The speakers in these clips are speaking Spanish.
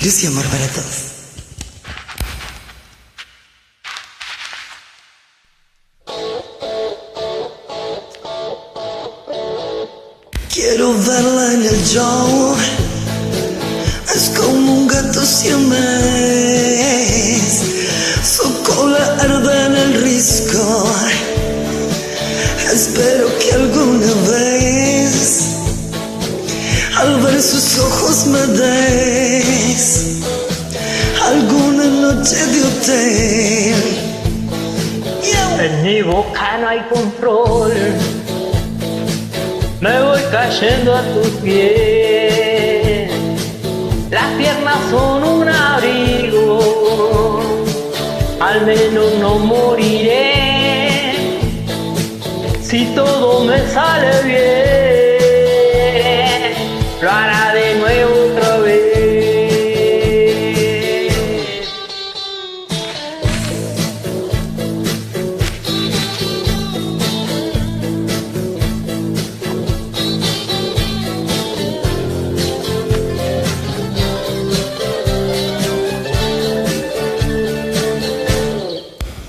Luz y amor para todos. Quiero verla en el show. Es como un gato siamés. Su cola arde en el risco. Espero que alguna vez al ver sus ojos me des alguna noche de hotel. En mi boca no hay control, me voy cayendo a tus pies. Las piernas son un abrigo, al menos no moriré si todo me sale bien. Lo hará de nuevo otra vez.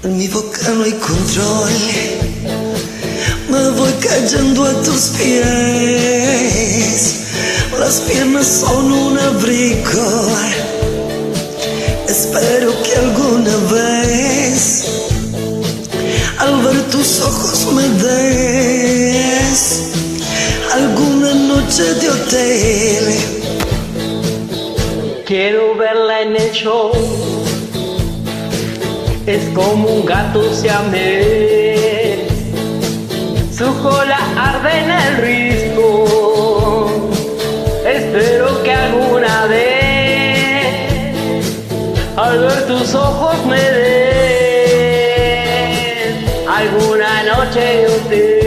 En mi boca no hay control, me voy cayendo a tus pies. Las piernas son un abrigo, espero que alguna vez al ver tus ojos me des alguna noche de hotel. Quiero verla en el show, es como un gato siamés. Su cola arde en el risco. Espero que alguna vez al ver tus ojos me des alguna noche de hotel.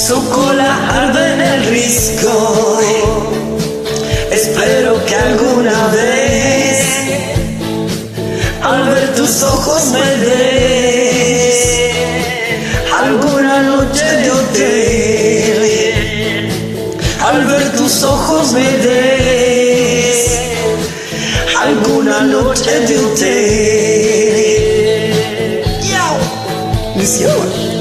Su cola arde en el risco. Espero que alguna vez al ver tus ojos me des alguna noche de hotel. Al ver tus ojos me des alguna noche de hotel. Misión.